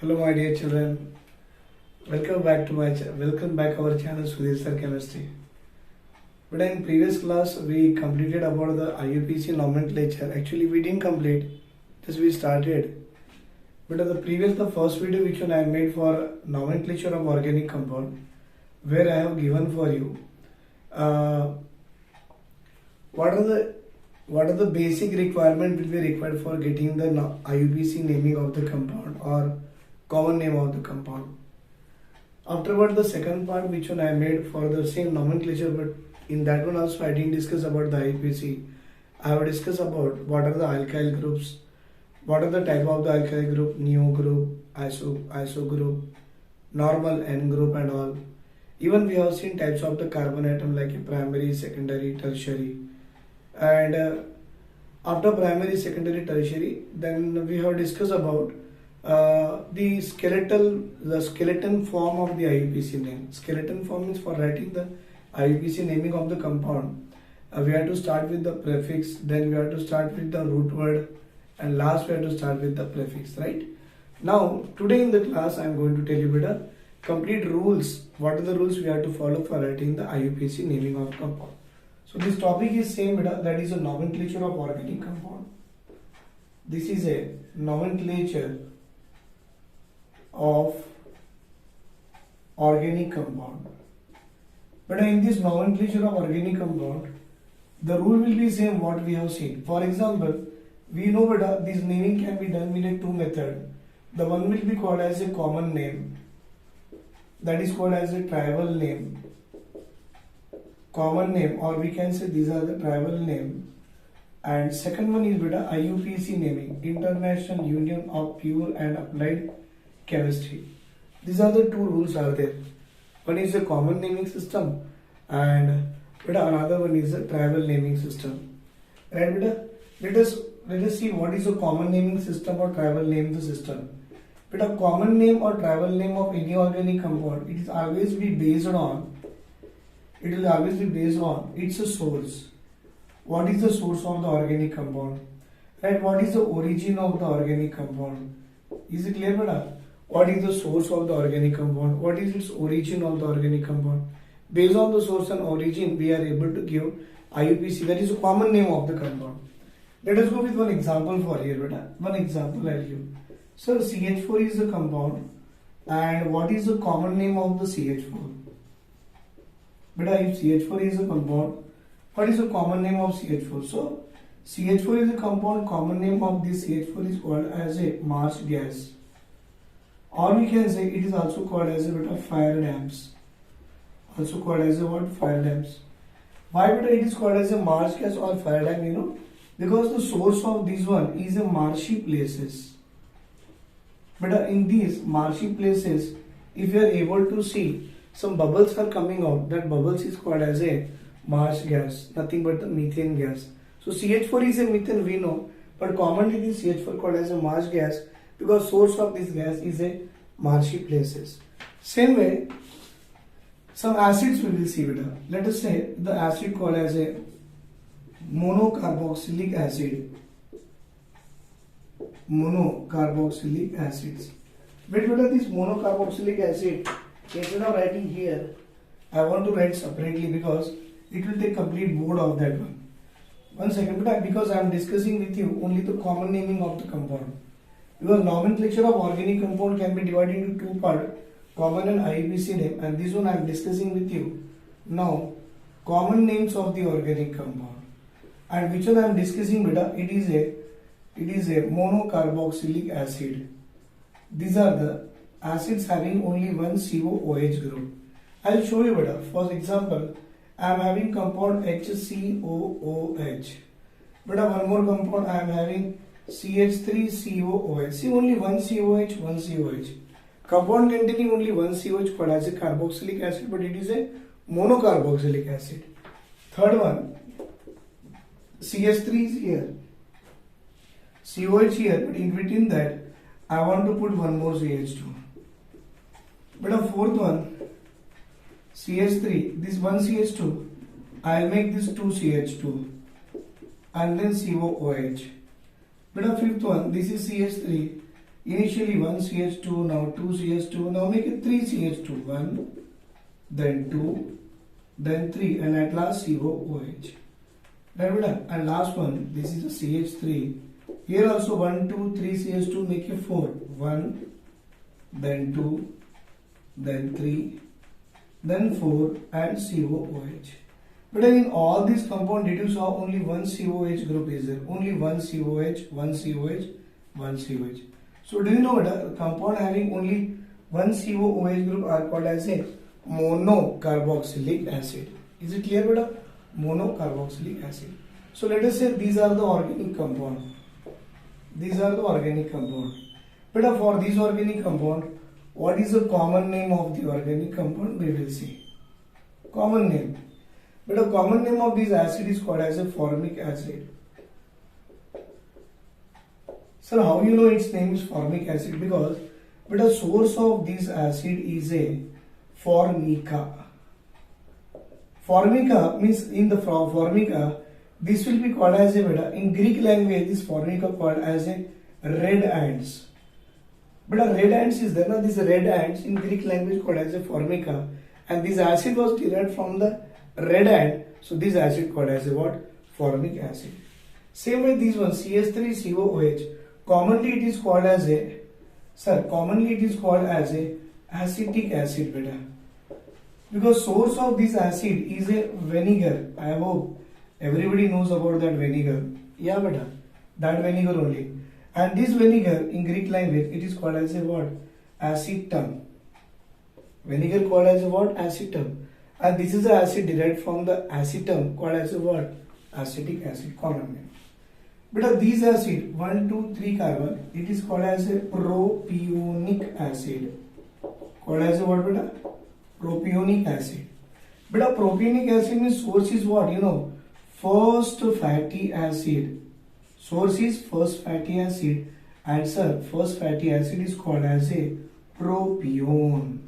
Hello, my dear children. Welcome back our channel Sudhir Sir Chemistry. But in previous class we completed about the IUPAC nomenclature. Actually, we didn't complete. Just we started. But the first video which I made for nomenclature of organic compound, where I have given for you what are the basic requirement will be required for getting the IUPAC naming of the compound or common name of the compound. Afterward, the second part which one I made for the same nomenclature, but in that one also I didn't discuss about the IUPAC. I have discussed about what are the alkyl groups, what are the type of the alkyl group, neo group, iso group, normal N group and all. Even we have seen types of the carbon atom like a primary, secondary, tertiary. And after primary, secondary, tertiary, then we have discussed about the skeleton form of the IUPAC name. Skeleton form is for writing the IUPAC naming of the compound. We have to start with the prefix, then we have to start with the root word, and last we have to start with the prefix, right? Now, today in the class, I am going to tell you better complete rules. What are the rules we have to follow for writing the IUPAC naming of compound? So this topic is same, that is a nomenclature of organic compound. This is a nomenclature of organic compound. But in this nomenclature of organic compound, the rule will be same what we have seen. For example, we know that this naming can be done with a two method. The one will be called as a common name, that is called as a tribal name. Common name, or we can say these are the tribal name. And second one is IUPAC naming, International Union of Pure and Applied Chemistry. These are the two rules are there. One is a common naming system and another one is a tribal naming system. Right, let us see what is a common naming system or tribal naming system. But a common name or tribal name of any organic compound, it will always be based on its a source. What is the source of the organic compound? Right? What is the origin of the organic compound? Is it clear, beta? What is the source of the organic compound? What is its origin of the organic compound? Based on the source and origin, we are able to give IUPAC, that is a common name of the compound. Let us go with one example for here, beta. One example I'll give. So CH4 is the compound, and what is the common name of the CH4? Beta, if CH4 is a compound, what is the common name of CH4? So CH4 is a compound, common name of this CH4 is called as a marsh gas. Or we can say it is also called as a fire damps. Also called as a what? Fire damps. Why it is called as a marsh gas or fire dam? Because the source of this one is a marshy places. But in these marshy places, if you are able to see some bubbles are coming out, that bubbles is called as a marsh gas, nothing but the methane gas. So CH4 is a methane, we know, but commonly this CH4 called as a marsh gas because source of this gas is a marshy places. Same way, some acids we will see better. Let us say the acid called as a monocarboxylic acid. Monocarboxylic acids. But this monocarboxylic acid, instead of writing here, I want to write separately because it will take complete board of that one. One second, because I am discussing with you only the common naming of the compound. Because nomenclature of organic compound can be divided into two parts, common and IUPAC name, and this one I am discussing with you. Now, common names of the organic compound. And which one I am discussing, it is a monocarboxylic acid. These are the acids having only one COOH group. I will show you better. For example, I am having compound HCOOH. But one more compound I am having CH3COOH. See, only one COH, one COH. Compound containing only one COH called as a carboxylic acid, but it is a monocarboxylic acid. Third one, CH3 is here, COH here, but in between that, I want to put one more CH2. But a fourth one, CH3, this one CH2, I'll make this 2 CH2 and then COOH. But a fifth one, this is CH3, Initially 1 CH2, now 2 CH2, now make it 3 CH2, 1, then 2, then 3, and at last COOH. Right, beta? And last one, this is a CH3. Here also 1, 2, 3 CH2, make it 4, 1, then 2, then 3, then 4, and COOH. But in all these compounds, did you saw only one COH group is there? Only one COH, one COH, one COH. So do you know what a compound having only one COOH group are called as a monocarboxylic acid. Is it clear, beta? Monocarboxylic acid. So let us say these are the organic compound. These are the organic compound. Beta, for these organic compound, what is the common name of the organic compound? We will see. Common name. But a common name of this acid is called as a formic acid. Sir, how you know its name is formic acid? Because but the source of this acid is a formica. Formica means in the formica, this will be called as a beta. In Greek language, this formica called as a red ants. But a red ants is there. Now this red ants in Greek language called as a formica, and this acid was derived from the red ant. So this acid called as a what? Formic acid. Same way this one CH3COOH. Commonly it is called as a commonly it is called as a acetic acid, beta. Because source of this acid is a vinegar. I hope everybody knows about that vinegar. Yeah, beta. That vinegar only. And this vinegar in Greek language it is called as a what? Acetum. Vinegar called as a what? Acetum. And this is the acid derived from the acetum called as a what? Acetic acid, common name. But these acid 1, 2, 3 carbon, it is called as a propionic acid. Called as a what, beta? Propionic acid. But a propionic acid means source is what? You know, first fatty acid. Source is first fatty acid, and sir, first fatty acid is called as a propione.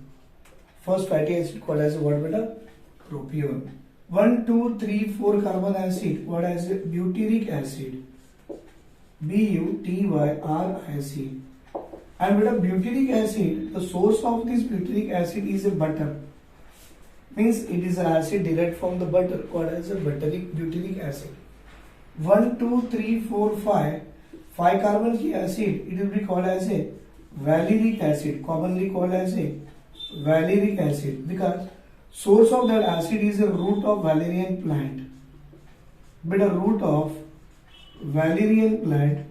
First fatty acid called as a what, beta? Propione. 1, 2, 3, 4 carbon acid, what as a butyric acid. BUTYRIC. And beta, butyric acid, the source of this butyric acid is a butter. Means it is an acid derived from the butter called as a butyric acid. 1, 2, 3, 4, 5. 5 carbon ki acid, it will be called as a valeric acid, commonly called as a valeric acid, because source of that acid is a root of valerian plant. But a root of valerian plant,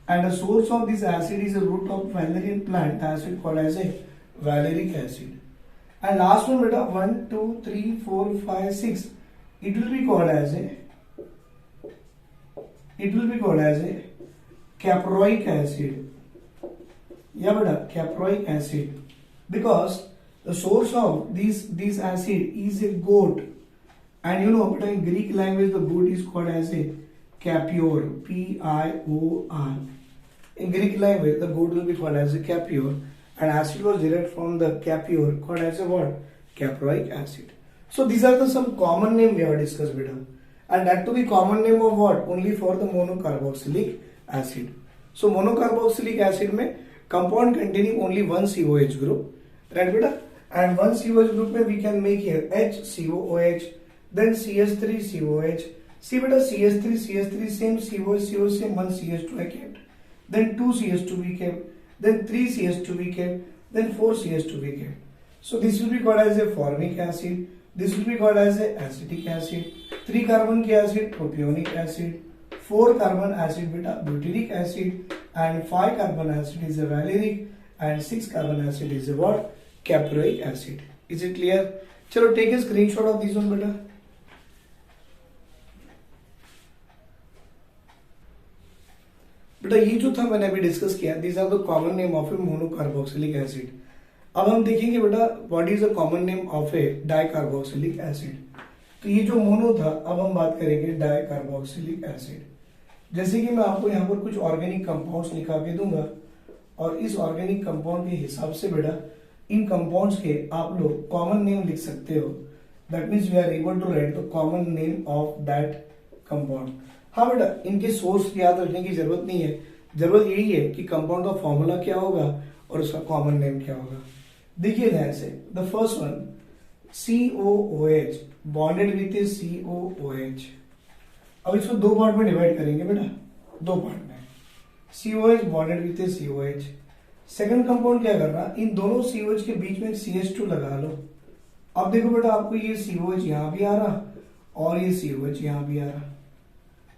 and a source of this acid is a root of valerian plant, the acid called as a valeric acid. And last one, beta, 1, 2, 3, 4, 5, 6. It will be called as a caproic acid. Yeah, beta, caproic acid. Because the source of this acid is a goat. And you know, but in Greek language, the goat is called as a capior. P-I-O-R. In Greek language, the goat will be called as a capior. And acid was derived from the capior, called as a what? Caproic acid. So these are the some common name we have discussed, beta. And that to be common name of what? Only for the monocarboxylic acid. So monocarboxylic acid mein compound containing only one COH group. Right, beta? And one COH group mein we can make here HCOOH, then CH3COH. See, beta, CH3 same, COH same, one CH2 I kept. Then 2 CH2 we kept. Then 3 CH2 we kept. Then 4 CH2 we kept. So this will be called as a formic acid. This will be called as a acetic acid. 3 carbon ki acid, propionic acid. 4 carbon acid, beta, butyric acid. And 5 carbon acid is a valeric. And 6 carbon acid is a what? Caproic acid. Is it clear? Chalo, take a screenshot of this one, beta. बेटा ये जो था मैंने अभी discuss किया, these are the common name of a monocarboxylic acid. अब हम देखेंगे बेटा what is the common name of a dicarboxylic acid. तो ये जो मोनो था, अब हम बात करेंगे डाइकार्बोक्सिलिक एसिड. जैसे कि मैं आपको यहाँ पर कुछ ऑर्गेनिक कंपाउंड्स लिखा के दूंगा और इस ऑर्गेनिक कंपाउंड के हिसाब से बेटा इन कंपाउंड्स के आप लोग कॉमन नेम लिख सकते हो. That means we are able to write the common name of that compound. हाँ बेटा, इनके सोर्स याद रखने की जरूरत नहीं है. जरूरत यही है कि कंपाउंड का फॉर्मूला क्या होगा और उसका कॉमन नेम क्या होगा। देखिए ध्यान से, the first one COOH bonded with COOH। अब इसको दो पार्ट में डिवाइड करेंगे बेटा, दो पार्ट में। COH bonded with COH। Second compound क्या करना, इन दोनों COH के बीच में CH2 लगा लो। अब देखो बेटा, आपको ये COH यहां भी आ रहा और ये COH यहां भी आ रहा,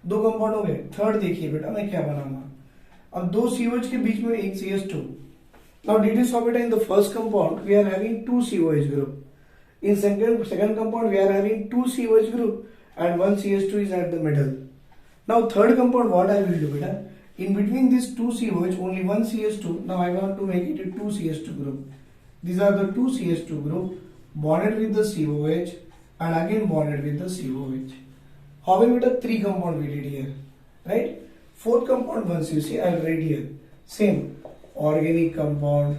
दो कंपाउंड हो गए। थर्ड देखिए बेटा मैं क्या बनाऊंगा, अब दो COH के बीच में एक CH2। Now did you saw beta, in the first compound we are having two COH group. In second compound we are having two COH group and one CH2 is at the middle. Now third compound what I will do beta, in between these two COH only one CH2. Now I want to make it a two CH2 group. These are the two CH2 group bonded with the COH and again bonded with the COH. How many beta, three compound we did here, right? Fourth compound once you see I will write here same organic compound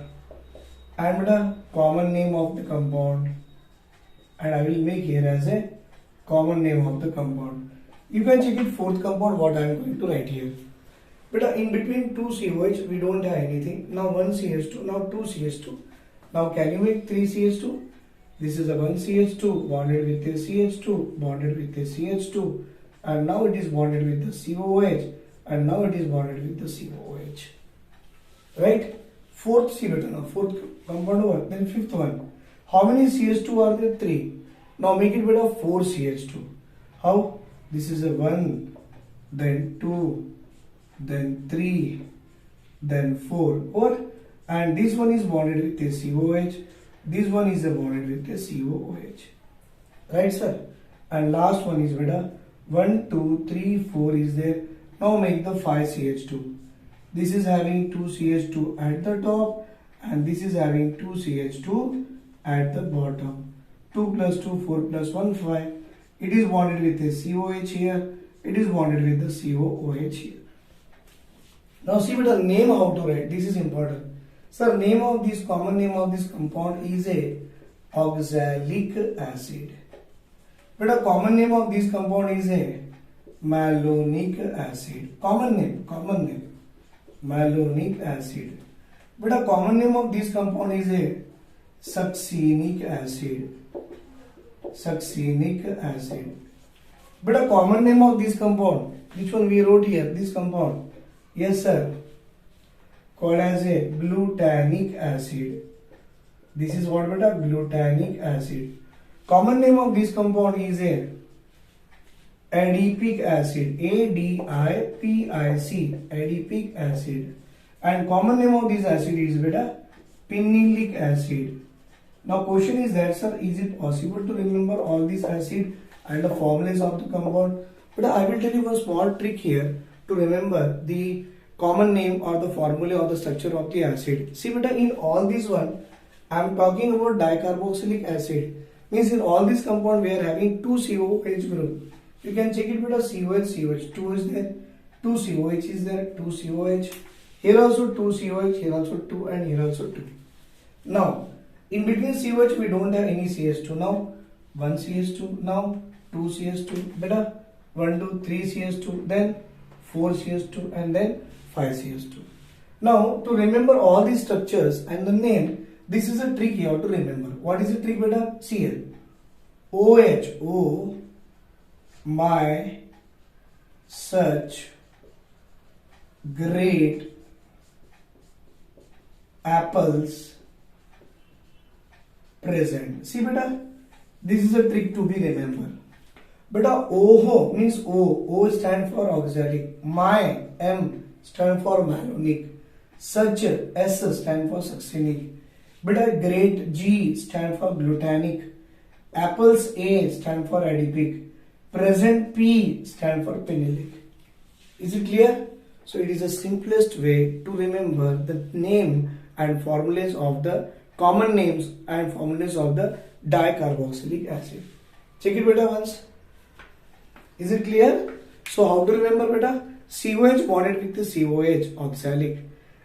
and the common name of the compound, and I will make here as a common name of the compound. You can check it, fourth compound what I am going to write here. But in between two COH we don't have anything. Now one CH2, now two CH2. Now can you make three CH2? This is a one CH2 bonded with a CH2 bonded with a CH2, and now it is bonded with the COH, and now it is bonded with the COH. Right? Fourth C beta, now fourth compound over. Then fifth one. How many CH2 are there? Three. Now make it beta 4 CH2. How? This is a 1, then 2, then 3, then 4. Or and this one is bonded with a COH. This one is bonded with a COOH. Right, sir? And last one is beta 1, 2, 3, 4 is there. Now make the 5 CH2. This is having 2 CH2 at the top and this is having 2 CH2 at the bottom. 2 plus 2, 4 plus 1, 5. It is bonded with a COH here. It is bonded with the COOH here. Now see beta, name how to write. This is important. Sir, name of this, common name of this compound is a oxalic acid. But a common name of this compound is a malonic acid. Common name, malonic acid. But a common name of this compound is a succinic acid. Succinic acid. But a common name of this compound, which one we wrote here? This compound, yes sir, called as a glutamic acid. This is what beta, glutamic acid. Common name of this compound is a adipic acid, ADIPIC, adipic acid. And common name of this acid is beta phenylic acid. Now question is that sir, is it possible to remember all these acid and the formulas of the compound? But I will tell you one small trick here to remember the common name or the formula or the structure of the acid. See beta, in all these one I am talking about dicarboxylic acid. Means in all these compound we are having two COH group. You can check it beta, COH, COH, 2 is there, 2 COH is there, 2 COH. Here also 2 COH, here also 2 and here also 2. Now in between COH we don't have any CH2. Now 1 CH2, now 2 CH2, beta 1, 2, 3 CH2, then 4 CH2 and then 5 CH2. Now to remember all these structures and the name, this is a trick you have to remember. What is the trick beta? See here. OH, O, my, such, great, apples, present. See beta, this is a trick to be remembered. Beta, OHO means O stand for oxalic, my, M stand for malonic, such, S stand for succinic, beta, great, G stand for glutamic, apples, A stand for adipic, present, P stand for phenylic. Is it clear? So it is the simplest way to remember the name and formulas of the common names and formulas of the dicarboxylic acid. Check it beta once. Is it clear? So how to remember beta? COH bonded with the COH, oxalic.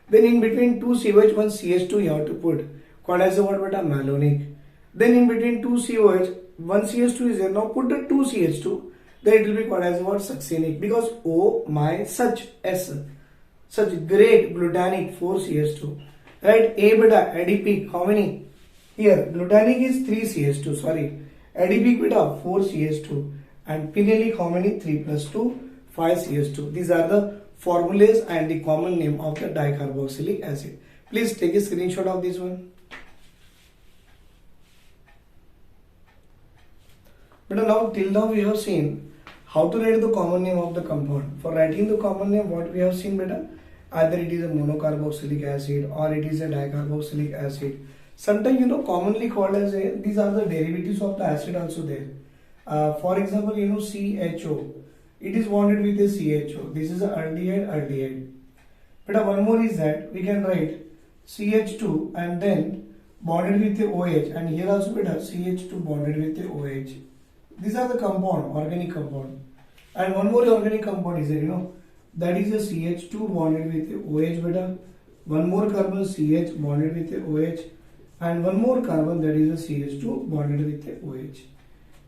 Then in between two COH, one CH2 you have to put. Called as the what beta? Malonic. Then in between two COH, one CH2 is there. Now put the two CH2. Then it will be called as what? Succinic. Because O, my, such, S. Such great glutanic 4 CH2. Right? A beta adipic how many? Here glutanic is 3 CH2. Sorry. Adipic beta 4 CH2 and phenolic how many? 3 plus 2 5 CH2. These are the formulas and the common name of the dicarboxylic acid. Please take a screenshot of this one. But now till now we have seen how to write the common name of the compound. For writing the common name, what we have seen beta, either it is a monocarboxylic acid or it is a dicarboxylic acid. Sometimes commonly called as these are the derivatives of the acid also there. For example, CHO. It is bonded with a CHO. This is a aldehyde. But one more is that we can write CH2 and then bonded with the OH, and here also beta CH2 bonded with the OH. These are the compound, organic compound. And one more organic compound is there, that is a CH2 bonded with the OH beta. One more carbon CH bonded with the OH. And one more carbon, that is a CH2 bonded with the OH.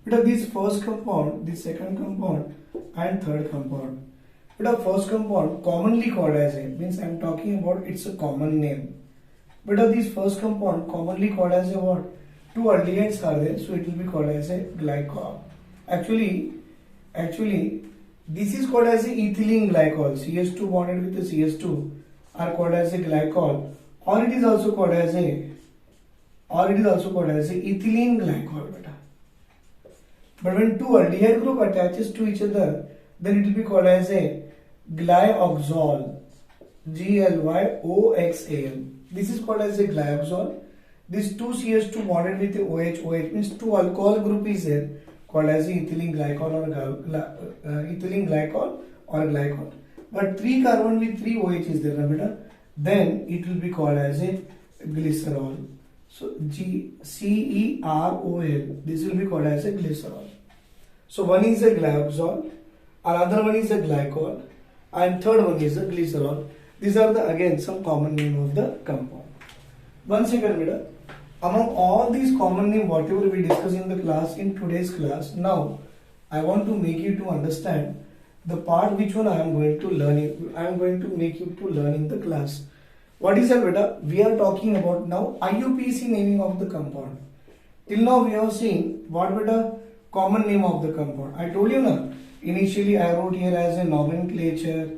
But this first compound, this second compound and third compound. But first compound commonly called as a, means I am talking about it's a common name. But this first compound commonly called as a what? Two aldehydes are there, so it will be called as a glycol. Actually, this is called as a ethylene glycol. CH2 bonded with the CH2 are called as a glycol, or it is also called as a ethylene glycol. But when two aldehyde group attaches to each other, then it will be called as a glyoxal. GLYOXAL. This is called as a glyoxal. This 2 CH2 bonded with the OH means 2 alcohol group is there, called as ethylene glycol or glycol. But 3 carbon with 3 OH is there, then it will be called as a glycerol. So GCEROL. This will be called as a glycerol. So one is a glyoxal, another one is a glycol, and third one is a glycerol. These are the again some common name of the compound. One second, among all these common name whatever we discuss in the class, in today's class, now I want to make you to understand the part which one I am going to learn. I am going to make you to learn in the class. What is that beta? We are talking about now IUPAC naming of the compound. Till now we have seen what beta? Common name of the compound. I told you now. Initially I wrote here as a nomenclature.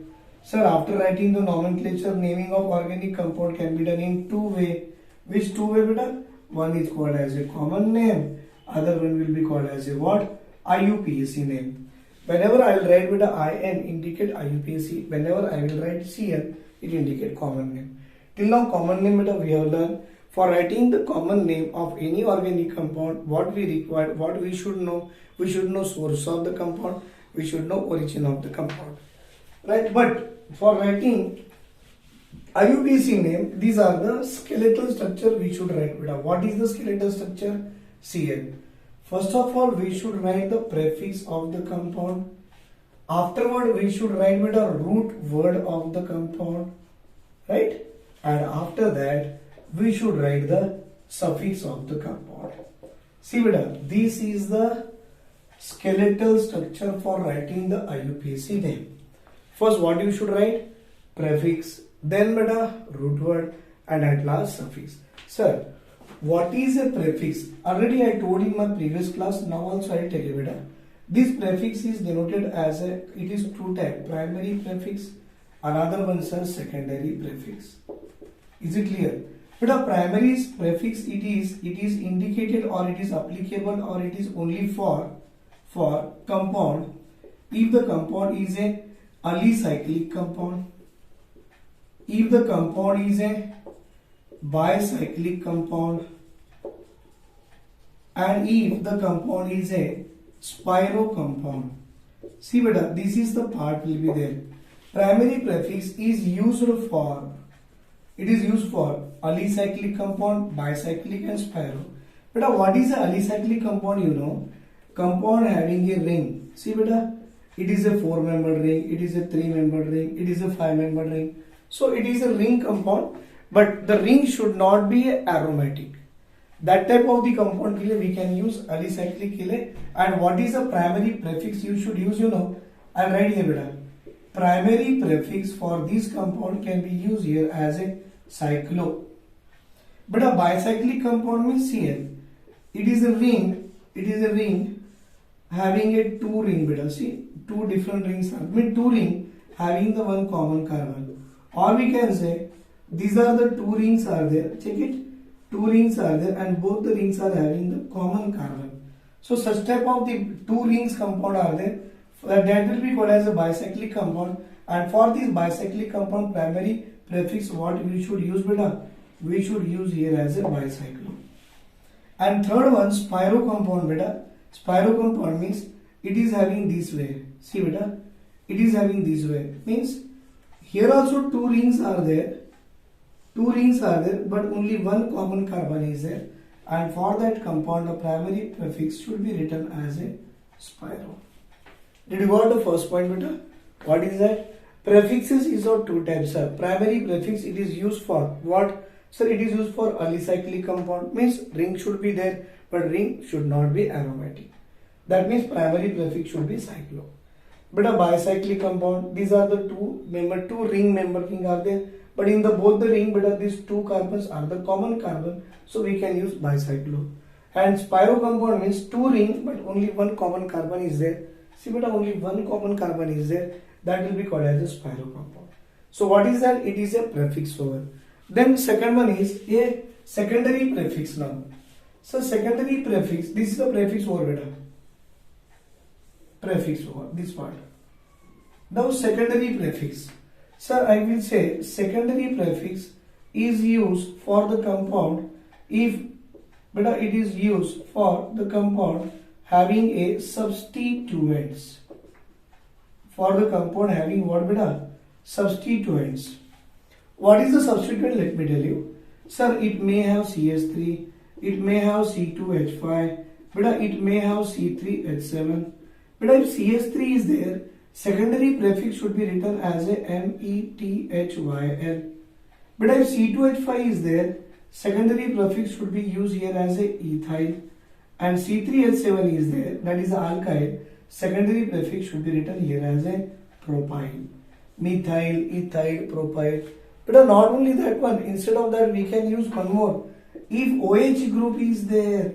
Sir, after writing the nomenclature, naming of organic compound can be done in two way. Which two way beta? One is called as a common name. Other one will be called as a what? IUPAC name. Whenever I will write beta IN indicate IUPAC. Whenever I will write CN, it indicate common name. Till now common name beta we have learned. For writing the common name of any organic compound, what we require, what we should know source of the compound, we should know origin of the compound. Right? But for writing IUPAC name, these are the skeletal structure we should write. What is the skeletal structure? CN. First of all, we should write the prefix of the compound. Afterward, we should write root word of the compound. Right? And after that, we should write the suffix of the compound. See this is the skeletal structure for writing the IUPAC name. First, what you should write? Prefix, then root word, and at last suffix. Sir, what is a prefix? Already I told in my previous class, now also I tell you this prefix is denoted as it is two types, primary prefix, another one is a secondary prefix. Is it clear? But a primary prefix it is indicated or it is applicable or it is only for compound if the compound is a alicyclic compound, if the compound is a bicyclic compound, and if the compound is a spiro compound. See this is the part will be there. Primary prefix is used for alicyclic compound, bicyclic and spiro. But what is a alicyclic compound? Compound having a ring. See it is a 4-membered ring, it is a 3-membered ring, it is a 5-membered ring. So it is a ring compound, but the ring should not be aromatic. That type of the compound we can use alicyclic. And what is the primary prefix you should use? I'll write here primary prefix for this compound can be used here as a cyclo. But a bicyclic compound means Cl. It is a ring. It is a ring having a two ring. Beta, see, two different rings are. Mean two ring having the one common carbon. Or we can say these are the two rings are there. Check it. Two rings are there and both the rings are having the common carbon. So such type of the two rings compound are there. That will be called as a bicyclic compound. And for this bicyclic compound, primary prefix what we should use, beta? We should use here as a bicyclo. And third one, spiro compound, beta. Spiro compound means it is having this way. See, beta, it is having this way. Means here also two rings are there. Two rings are there, but only one common carbon is there. And for that compound, the primary prefix should be written as a spiro. Did you got the first point, beta? What is that? Prefixes is of two types, sir. Primary prefix, it is used for what? Sir, it is used for alicyclic compound. Means ring should be there, but ring should not be aromatic. That means primary prefix should be cyclo. But a bicyclic compound, these are the two ring member ring are there. But in the both the ring, beta, these two carbons are the common carbon, so we can use bicyclo. And spiro compound means two ring, but only one common carbon is there. See, beta, only one common carbon is there. That will be called as a spiro compound. So what is that? It is a prefix over. Then second one is a secondary prefix now. So secondary prefix, this is a prefix over, beta. Prefix over this part. Now secondary prefix. Sir, I will say secondary prefix is used for the compound if, beta, it is used for the compound having a substituents. For the compound having what, beta? Substituents. What is the substituent? Let me tell you. Sir, it may have CS3, it may have C2H5, beta, it may have C3H7. But if CS3 is there, secondary prefix should be written as a METHYL. But if C2H5 is there, secondary prefix should be used here as a ethyl. And C3H7 is there, that is the alkyl. Secondary prefix should be written here as a propyl. Methyl, ethyl, propyl. But not only that one, instead of that we can use one more. If OH group is there,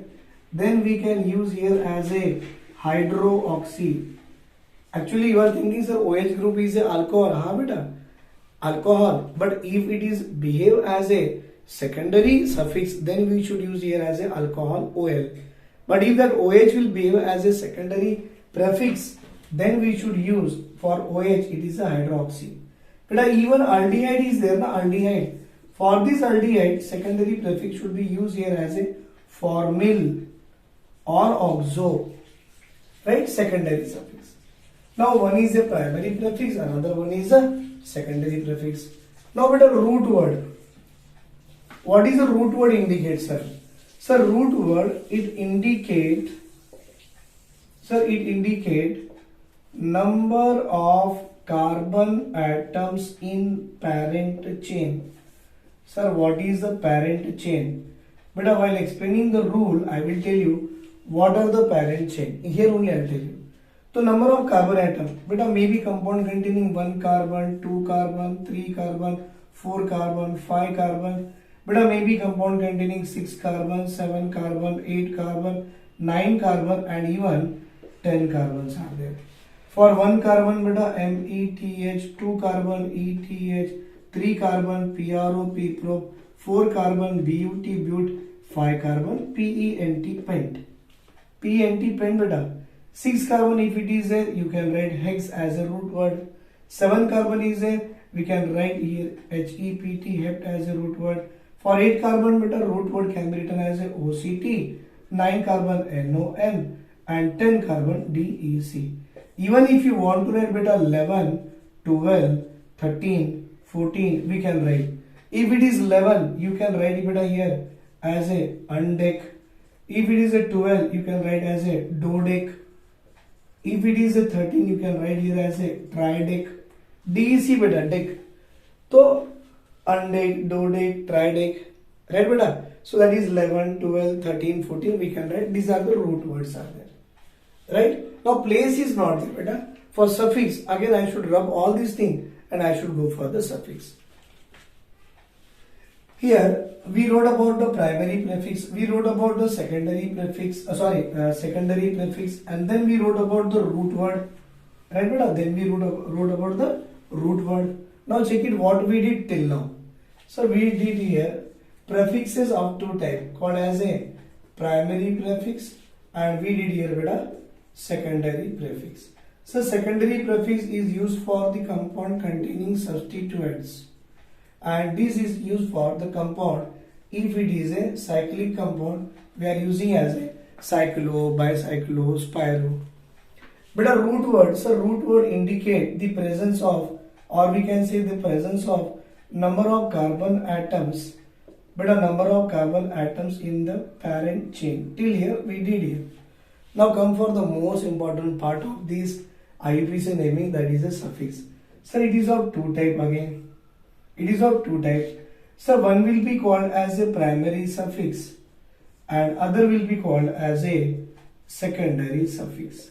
then we can use here as a hydroxy. Actually you are thinking, sir, OH group is a alcohol, huh, beta? Alcohol. But if it is behave as a secondary suffix, then we should use here as a alcohol OL. But if that OH will behave as a secondary prefix, then we should use for OH, it is a hydroxy. But even aldehyde is there, na aldehyde. For this aldehyde, secondary prefix should be used here as a formyl or oxo. Right? Secondary suffix. Now one is a primary prefix, another one is a secondary prefix. Now what a root word. What is a root word indicate, sir? Sir, root word, it indicate number of carbon atoms in parent chain. Sir, what is the parent chain? But while explaining the rule, I will tell you what are the parent chain. Here only I will tell you. So number of carbon atom, beta, maybe compound containing 1 carbon, 2 carbon, 3 carbon, 4 carbon, 5 carbon. Beta, maybe compound containing 6 carbon, 7 carbon, 8 carbon, 9 carbon and even 10 carbons are there. For 1 carbon, beta, METH, 2 carbon, ETH, 3 carbon, PRO, PPRO, 4 carbon, BUT, BUT, 5 carbon, PENT, PENT. PENT, PENT, beta. 6 carbon if it is there, you can write hex as a root word. 7 carbon is there, we can write here HEPT, hept as a root word. For 8 carbon, beta, root word can be written as a OCT. 9 carbon NON and 10 carbon DEC. Even if you want to write, beta, 11, 12, 13, 14, we can write. If it is 11, you can write, beta, here as a undec. If it is a 12, you can write as a dodec. If it is a 13, you can write here as a tridec. DEC, beta, dec. So undec, dodec, tridec, right, beta? So that is 11, 12, 13, 14, we can write. These are the root words are there. Right? Now place is not there, beta. For suffix, again I should rub all these things and I should go for the suffix. Here we wrote about the primary prefix, we wrote about the secondary prefix, secondary prefix, and then we wrote about the root word, right beta? Then we wrote about the root word. Now check it what we did till now. So we did here prefixes of two type called as a primary prefix, and we did here beta secondary prefix. So secondary prefix is used for the compound containing substituents, and this is used for the compound if it is a cyclic compound. We are using as a cyclo, bicyclo, spiro. But a root word, so root word indicate the presence of, or we can say the presence of number of carbon atoms, but a number of carbon atoms in the parent chain. Till here we did here. Now come for the most important part of this IUPAC naming, that is a suffix. So it is of two type again. It is of two types. So one will be called as a primary suffix and other will be called as a secondary suffix.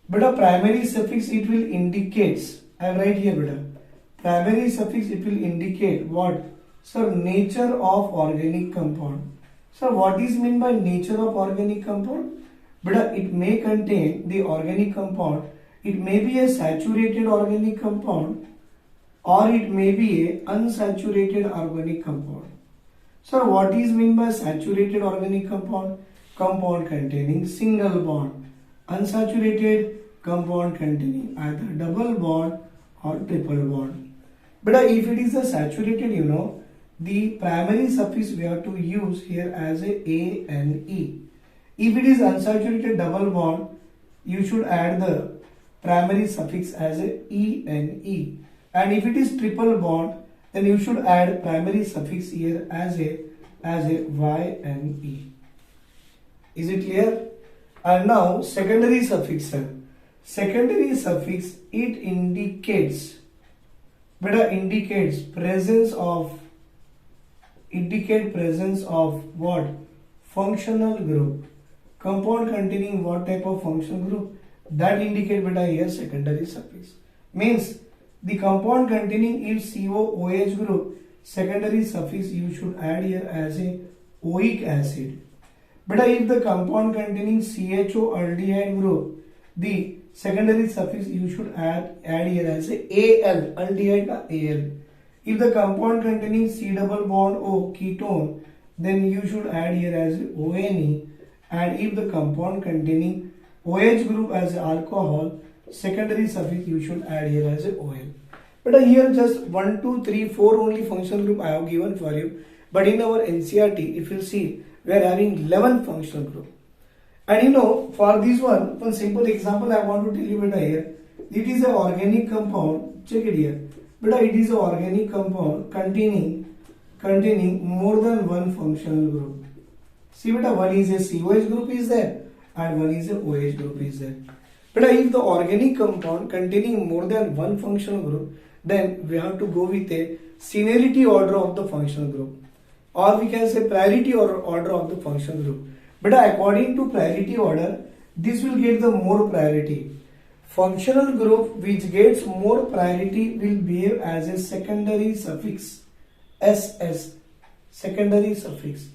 But a primary suffix, it will indicates, I write here beta, primary suffix, it will indicate what? So nature of organic compound. So what is meant by nature of organic compound? Beta, it may contain the organic compound. It may be a saturated organic compound or it may be a unsaturated organic compound. So what is meant by saturated organic compound? Compound containing single bond. Unsaturated, compound containing either double bond or triple bond. But if it is a saturated, the primary suffix we have to use here as a ANE. If it is unsaturated double bond, you should add the primary suffix as a ENE. And if it is triple bond, then you should add primary suffix here as a YNE. Is it clear? And now secondary suffix, sir. Secondary suffix, it indicates presence of what? Functional group. Compound containing what type of functional group? That indicate beta here secondary suffix. Means the compound containing if COOH group, secondary suffix you should add here as a oic acid. But if the compound containing CHO aldehyde group, the secondary suffix you should add here as a AL, aldehyde AL. If the compound containing C double bond O ketone, then you should add here as ONE. And if the compound containing OH group as alcohol, secondary suffix you should add here as a OL. But here just 1, 2, 3, 4 only functional group I have given for you. But in our NCRT, if you see, we are having 11 functional group. And for this one simple example I want to tell you here. It is an organic compound. Check it here. But it is an organic compound containing more than one functional group. See beta, one is a COH group is there and one is a OH group is there. But if the organic compound containing more than one functional group, then we have to go with a seniority order of the functional group, or we can say priority order of the functional group. But according to priority order, this will get the more priority. Functional group which gets more priority will behave as a secondary suffix, SS, secondary suffix.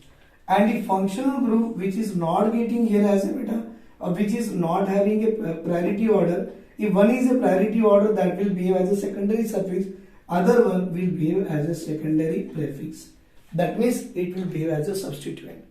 And the functional group which is not getting here as a beta, or which is not having a priority order, if one is a priority order, that will behave as a secondary suffix, other one will behave as a secondary prefix. That means it will behave as a substituent.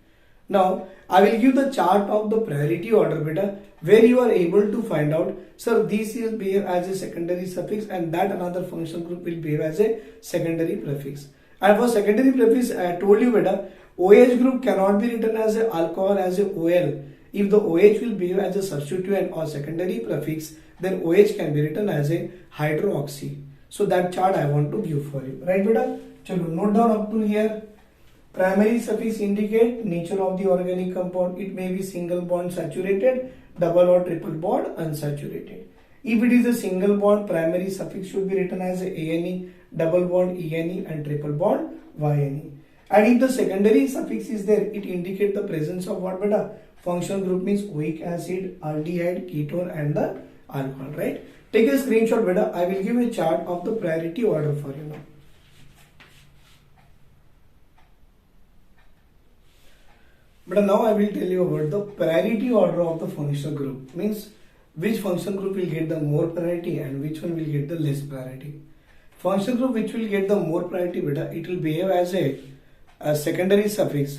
Now I will give the chart of the priority order beta, where you are able to find out, sir, this will behave as a secondary suffix and that another functional group will behave as a secondary prefix. And for secondary prefix, I told you beta, OH group cannot be written as a alcohol as a OL. If the OH will behave as a substituent or secondary prefix, then OH can be written as a hydroxy. So that chart I want to give for you. Right beta? Chalo, note down up to here. Primary suffix indicate nature of the organic compound. It may be single bond saturated, double or triple bond unsaturated. If it is a single bond, primary suffix should be written as a ANE, double bond ENE and triple bond YNE. And if the secondary suffix is there, it indicates the presence of what beta? Functional group means oic acid, aldehyde, ketone and the alcohol, right? Take a screenshot beta. I will give a chart of the priority order for you now. But now I will tell you about the priority order of the functional group. Means which function group will get the more priority and which one will get the less priority. Function group which will get the more priority beta, it will behave as a secondary suffix,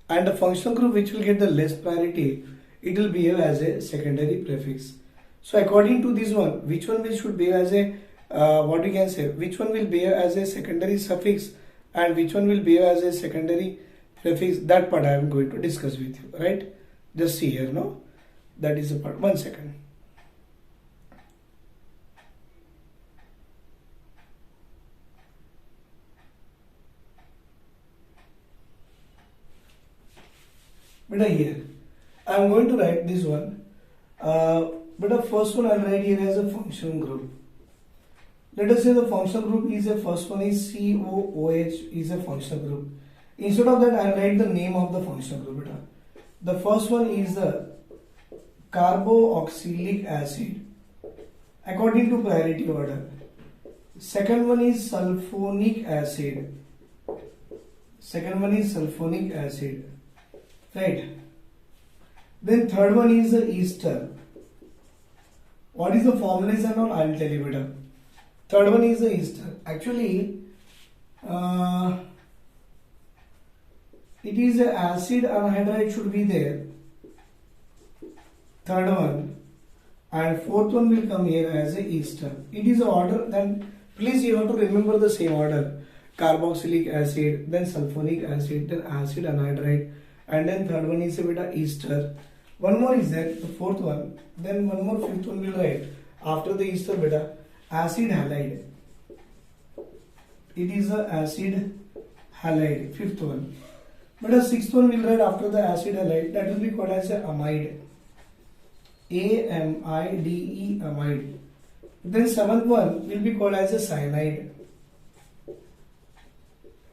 and the functional group which will get the less priority, it will behave as a secondary prefix. So according to this one, which one will should behave as a what we can say, which one will behave as a secondary suffix and which one will behave as a secondary prefix, that part I am going to discuss with you, right? Just see here, no? That is the part. 1 second. But here I am going to write this one, but the first one I will write here as a function group. Let us say the function group is a first one is COOH is a function group. Instead of that I will write the name of the function group. The first one is the carboxylic acid according to priority order. Second one is sulfonic acid. Second one is sulfonic acid. Right. Then third one is the ester. What is the formulation and all? I will tell you better. Third one is the ester. Actually, it is a acid anhydride should be there. Third one, and fourth one will come here as a ester. It is a order. Then please you have to remember the same order: carboxylic acid, then sulfonic acid, then acid anhydride. And then third one is a beta ester. One more is there, the fourth one. Then one more, fifth one will write after the ester beta acid halide. It is a acid halide, fifth one. But the sixth one will write after the acid halide, that will be called as a amide. AMIDE, amide. Then seventh one will be called as a cyanide.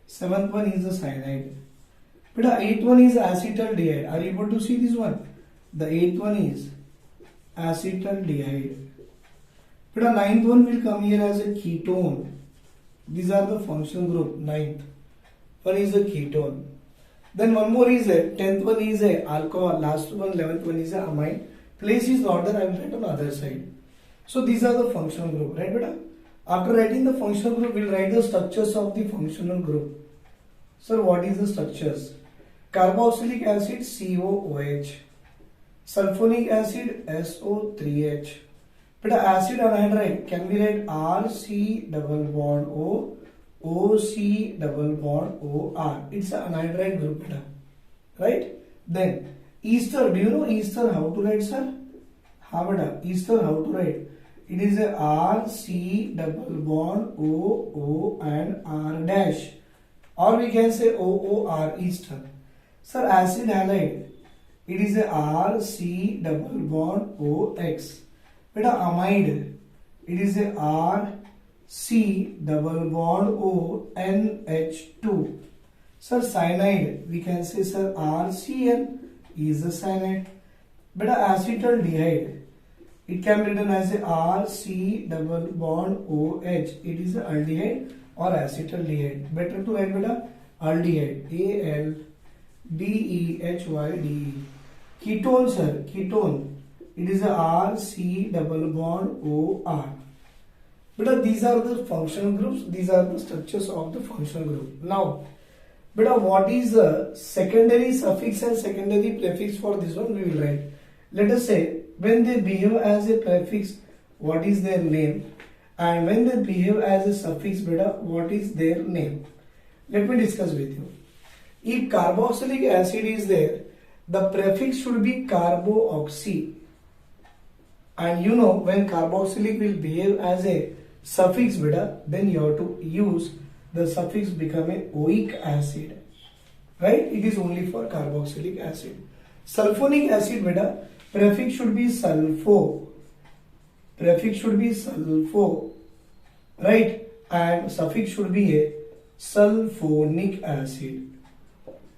Seventh one is the cyanide. But the eighth one is acetaldehyde. Are you able to see this one? The eighth one is acetaldehyde. But the ninth one will come here as a ketone. These are the function group. Ninth one is a ketone. Then one more is a 10th one is a alcohol. Last one, 11th one is a amine. Place is not there. I will write on the other side. So these are the functional group, right, beta? After writing the functional group, we will write the structures of the functional group. Sir, what is the structures? Carboxylic acid COOH, sulfonic acid SO3H. But acid anhydride can be write RC double bond O, OC double bond OR. It's an anhydride group, right? Then ester. Do you know ester how to write, sir? How ester how to write? It is a RC double bond OO and R dash, or we can say OOR ester. Sir, acid halide, it is a RC double bond OX. But amide, it is a RC double bond O NH2. Sir, cyanide, we can say, sir, RCN is the cyanide. But acetaldehyde, it can be written as a RC double bond OH. It is a aldehyde or acetaldehyde. Better to write beta aldehyde. ALDEHYDE. Ketone, sir, ketone. It is a RC double bond OR. But these are the functional groups. These are the structures of the functional group. Now, but what is the secondary suffix and secondary prefix for this one? We will write. Let us say when they behave as a prefix, what is their name? And when they behave as a suffix, beta, what is their name? Let me discuss with you. If carboxylic acid is there, the prefix should be carboxy. And you know when carboxylic will behave as a suffix beta, then you have to use the suffix become a oic acid. Right? It is only for carboxylic acid. Sulfonic acid beta, prefix should be sulfo. Prefix should be sulfo. Right? And suffix should be a sulfonic acid.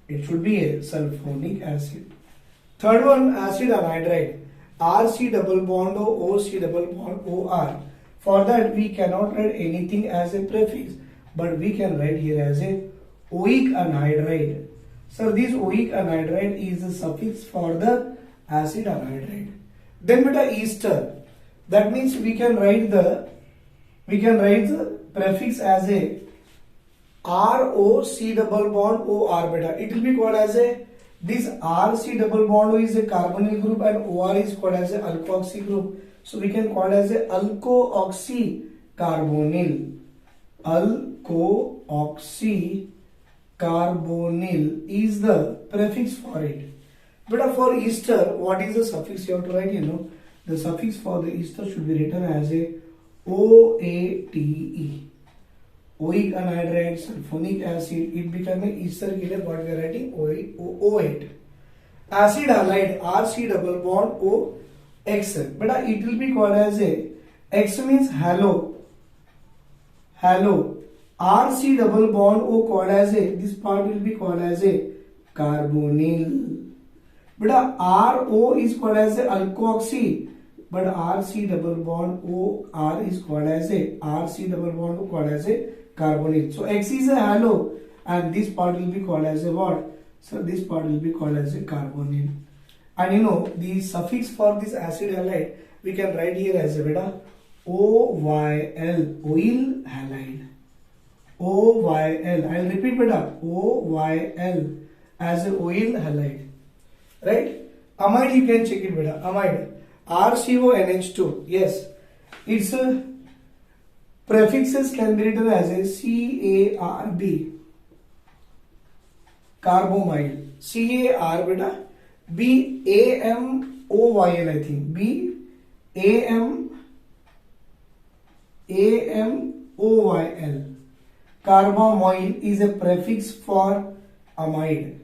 It should be a sulfonic acid. Third one, acid anhydride. RC double bond O, OC double bond OR. For that we cannot write anything as a prefix, but we can write here as a oic anhydride. So this oic anhydride is a suffix for the acid anhydride. Then beta ester. That means we can write the prefix as a ROC double bond OR beta. It will be called as a, this RC double bond O is a carbonyl group and OR is called as a alkoxy group. So we can call it as a alkoxy carbonyl. Alkoxy carbonyl is the prefix for it. But for ester, what is the suffix you have to write? The suffix for the ester should be written as a OATE. Oic anhydride, sulfonic acid, it becomes a ester killer. What we are writing? O8. Acid halide, RC double bond O X. But it will be called as a, X means halo. RC double bond O called as a, this part will be called as a carbonyl. But RO is called as a alkoxy. But RC double bond OR is called as a, RC double bond O called as a carbonyl. So X is a halo and this part will be called as a what? So this part will be called as a carbonyl. And the suffix for this acid halide we can write here as a beta OYL, oil halide. OYL, I will repeat beta, OYL as a oil halide. Right? Amide you can check it beta, amide. RCONH2, yes, its prefixes can be written as a CARB, carbomyl, CAR beta, BAMOYL, I think, BAMOYL. Carbamyl is a prefix for amide.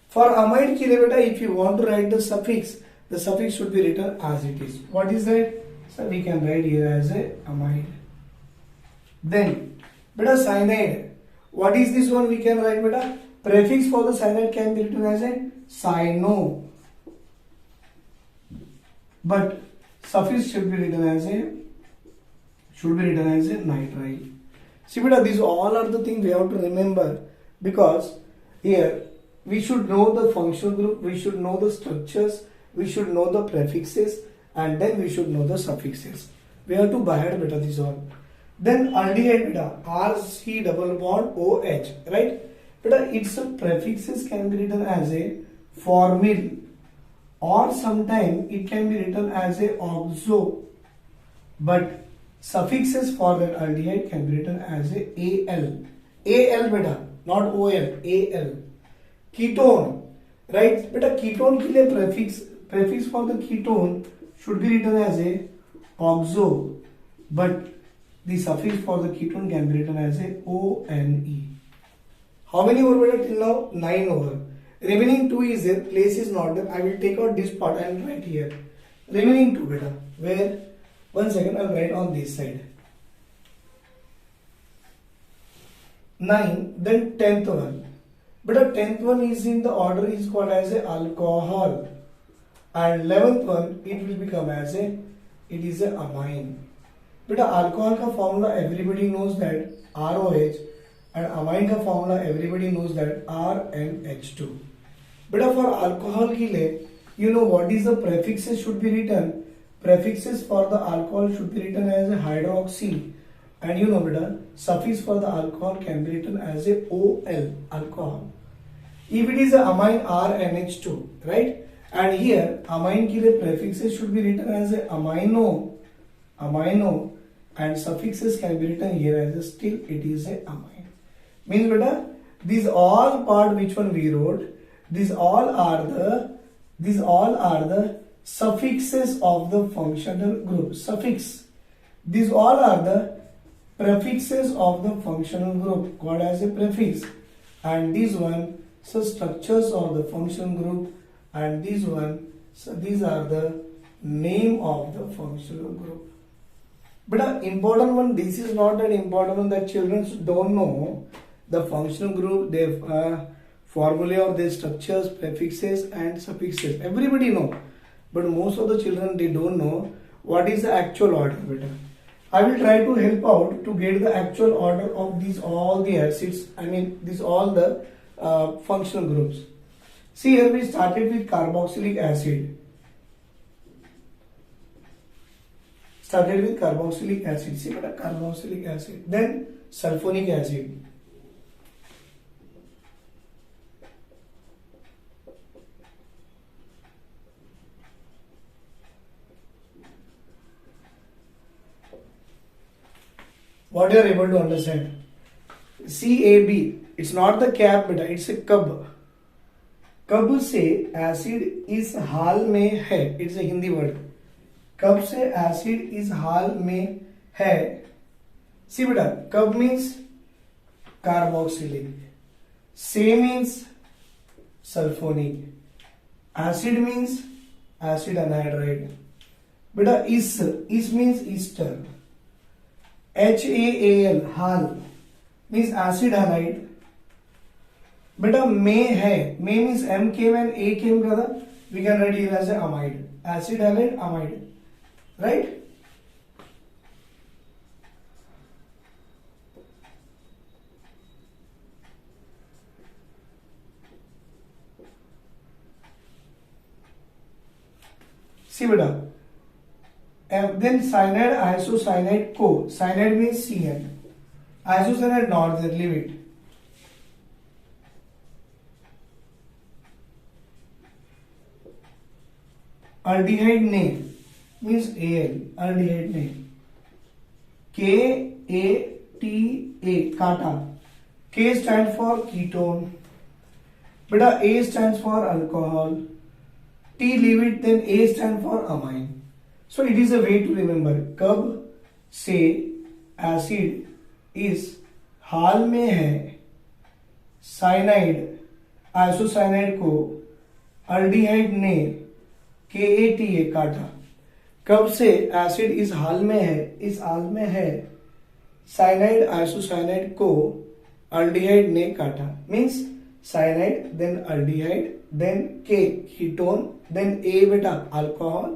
For amide ke liye beta, if you want to write the suffix should be written as it is. What is that? So we can write here as a amide. Then beta cyanide. What is this one we can write beta? Prefix for the cyanide can be written as a cyano. But suffix should be written as a nitrile. See beta, these all are the things we have to remember, because here we should know the functional group, we should know the structures, we should know the prefixes, and then we should know the suffixes. We have to by heart beta this all. Then aldehyde beta, RC double bond OH, right? Beta, its prefixes can be written as a formyl, or sometimes it can be written as a oxo, but suffixes for that aldehyde can be written as a AL. AL beta, not OL, AL. Ketone, right? Beta, ketone ke liye prefix for the ketone should be written as a oxo, but the suffix for the ketone can be written as a ONE. How many over beta till now? 9 over. Remaining 2 is there, place is not there. I will take out this part and write here. Remaining 2 beta, where? One second, I will write on this side. 9, then 10th one. But the 10th one is in the order is called as a alcohol. And 11th one, it will become as a, it is a amine. But alcohol ka formula everybody knows that ROH, and amine ka formula everybody knows that RNH2. But for alcohol ke liye, you know what is the prefixes should be written. Prefixes for the alcohol should be written as a hydroxy, and you know beta, suffix for the alcohol can be written as a OL, alcohol. If it is a amine, RNH2, right? And here amine ke liye prefixes should be written as a amino, and suffixes can be written here as a still it is a amine. Means beta, these all part which one we wrote, these all are the suffixes of the functional group. Suffix. These all are the prefixes of the functional group called as a prefix, and this one, so structures of the functional group, and this one, so these are the name of the functional group. But an important one, this is not that important one that children don't know. The functional group, their formulae or their structures, prefixes and suffixes, everybody know. but most of the children they don't know what is the actual order, beta. I will try to help out to get the actual order of these all the acids. I mean these all the functional groups. See here we started with carboxylic acid. Started with carboxylic acid. See what a carboxylic acid. Then sulfonic acid. What you are able to understand? CAB. It's not the cap, but it's a cub. कब से acid इस हाल में है, it's a Hindi word. कब से acid इस हाल में है. सी बेटा, कब मीन्स कार्बोक्सिलिक, से means sulphonic, acid means acid anhydride. बेटा इस मीन्स ईस्टर. HAAL हाल मीन्स एसिड हालाइड. बेटा में है, में means M came and A came brother, we can write here as a amide, acid halide amide, right? See beta, then cyanide, isocyanide, co. Cyanide means CN, isocyanide not there, leave it. Aldehyde name means Al, aldehyde name. KATA, kata. K stands for ketone. Beta A stands for alcohol. T leave it, then A stands for amine. So it is a way to remember. कब से acid इस हाल में है, cyanide isocyanide को aldehyde ने KATA काटा. कब से एसिड इस हाल में है, इस हाल में है, साइनाइड आइसोसाइनाइड को अल्डिहाइड ने काटा. Means cyanide, then aldehyde, then K ketone, then A बेटा अल्कोहल,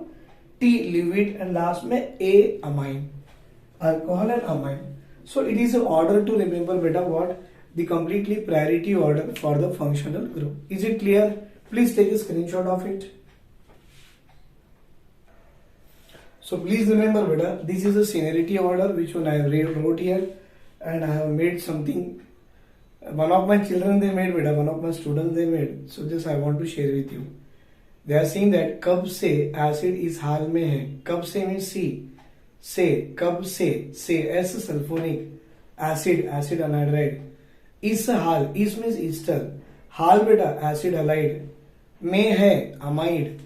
T लिविड एंड लास्ट में A amine, alcohol and amine. So it is order to remember बेटा what the completely priority order for the functional group. Is it clear? Please take a screenshot of it. So please remember beta, this is a seniority order which one I have wrote here, and I have made something. One of my children they made beta, one of my students they made. So just I want to share with you. They are saying that कब से acid इस हाल में है. कब से means C. से, कब से S sulfonic acid, acid anhydride. इस हाल, इस means ester. हाल बेटा acid halide. में है amide,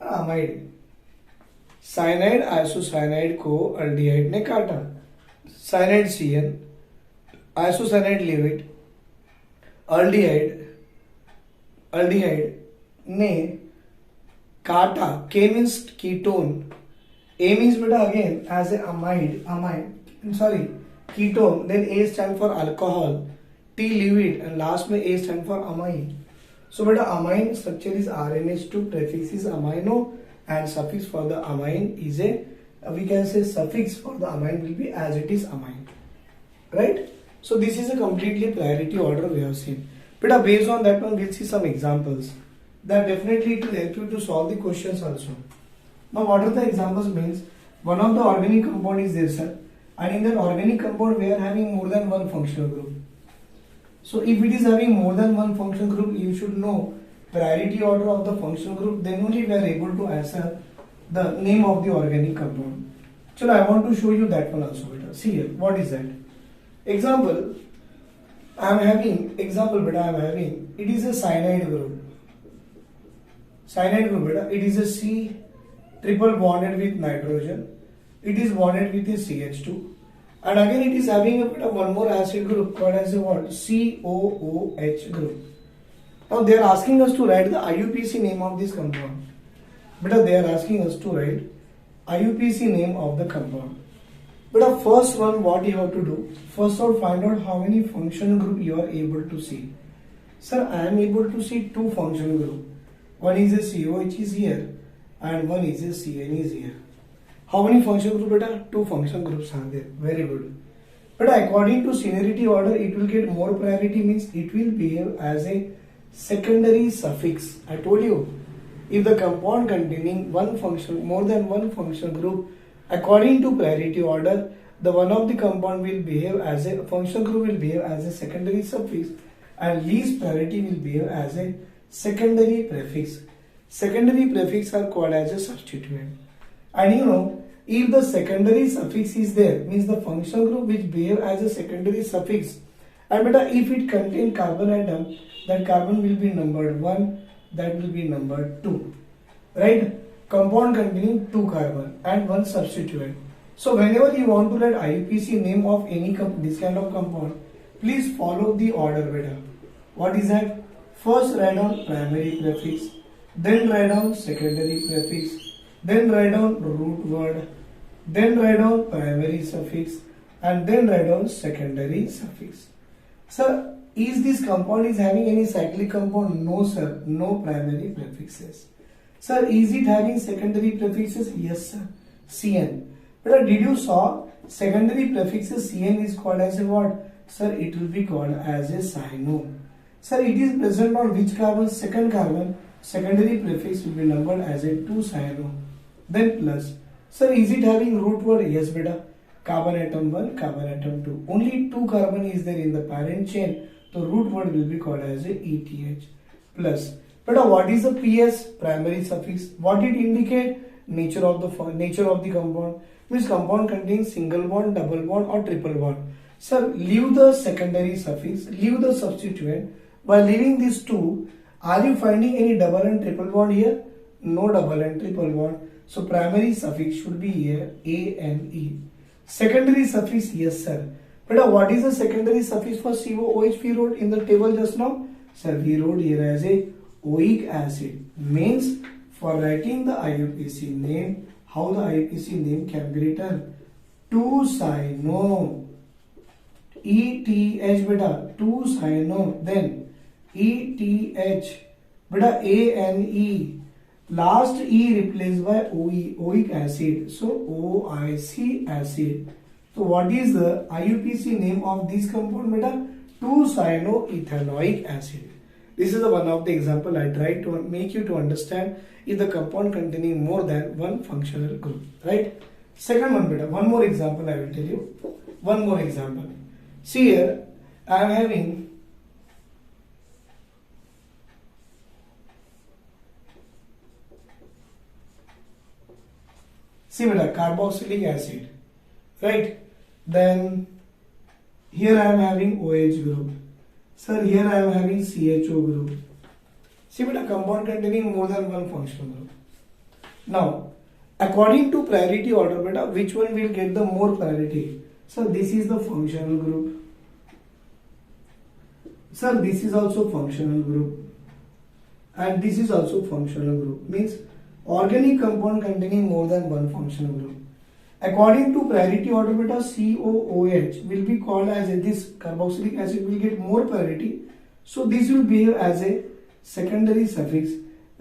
amide. साइनाइड आइसोसाइनाइड को अल्डिहाइड ने काटा. साइनाइड CN, आइसोसाइनाइड लिविड, अल्डिहाइड ने काटा. K means ketone, A means बेटा again as a amine, sorry ketone, then A stand for alcohol, T लिविड एंड लास्ट में A stand for amine. So बेटा amine structure is RNH2, prefix is amino, and suffix for the amine is a, we can say suffix for the amine will be as it is amine, right? So this is a completely priority order we have seen. But based on that one we'll see some examples that definitely it will help you to solve the questions also. Now what are the examples means? One of the organic compound is there sir, and in that organic compound we are having more than one functional group. So if it is having more than one functional group, you should know priority order of the functional group, then only we are able to answer the name of the organic compound. So I want to show you that one also beta. See here, what is that? Example, I am having, it is a cyanide group. Cyanide group beta, it is a C triple bonded with nitrogen. It is bonded with a CH2. And again it is having a bit of one more acid group called as a what? COOH group. Now they are asking us to write the IUPAC name of this compound. But they are asking us to write IUPAC name of the compound. But first one, what you have to do? First of all, find out how many functional group you are able to see. Sir, I am able to see two functional group. one is a COH is here and one is a CN is here. How many function groups beta? Two function groups are there. Very good. But according to seniority order, it will get more priority, means it will behave as a secondary suffix. I told you, if the compound containing one function, more than one function group, according to priority order, the one of the compound will behave as a function group will behave as a secondary suffix, and least priority will behave as a secondary prefix. Secondary prefix are called as a substituent. And you know, if the secondary suffix is there, means the function group which behave as a secondary suffix, and beta if it contain carbon atom, that carbon will be numbered 1, that will be numbered 2, right? Compound containing 2 carbon and 1 substituent. So whenever you want to write IUPAC name of any this kind of compound, please follow the order beta. What is that? First write down primary prefix, then write down secondary prefix, then write down root word, then write down primary suffix, and then write down secondary suffix. Sir, is this compound is having any cyclic compound? No sir, no primary prefixes. Sir, is it having secondary prefixes? Yes sir, CN. But did you saw secondary prefixes CN is called as a what? Sir, it will be called as a cyano. Sir, it is present on which carbon? Second carbon. Secondary prefix will be numbered as a 2-cyano. Then plus. Sir, is it having root word? Yes beta. Carbon atom 1, carbon atom 2. Only 2 carbon is there in the parent chain. The root word will be called as a ETH. Plus. But what is the PS? Primary suffix. What it indicate? Nature of the compound. Means compound contains single bond, double bond or triple bond. Sir, leave the secondary suffix, leave the substituent. By leaving these two, are you finding any double and triple bond here? No double and triple bond. So primary suffix should be here A and E. Secondary suffix, yes sir. But what is the secondary suffix for COOH we wrote in the table just now? Sir, we wrote here as a oic acid. Means for writing the IUPAC name, how the IUPAC name can be written? 2-cyano. ETH beta. 2-cyano. Then ETH. Beta ANE. Last E replaced by OE. Oic acid. So OIC acid. So what is the IUPAC name of this compound beta? 2-cyanoethanoic acid. This is the one of the example I tried to make you to understand if the compound containing more than one functional group, right? Second one beta, one more example I will tell you. One more example. See here, I am having beta, carboxylic acid, right? Then here I am having OH group. Sir, here I am having CHO group. See beta, compound containing more than one functional group. Now, according to priority order beta, which one will get the more priority? Sir, this is the functional group. Sir, this is also functional group. And this is also functional group. Means organic compound containing more than one functional group. According to priority order beta, COOH will be called as this carboxylic acid will get more priority. So this will behave as a secondary suffix.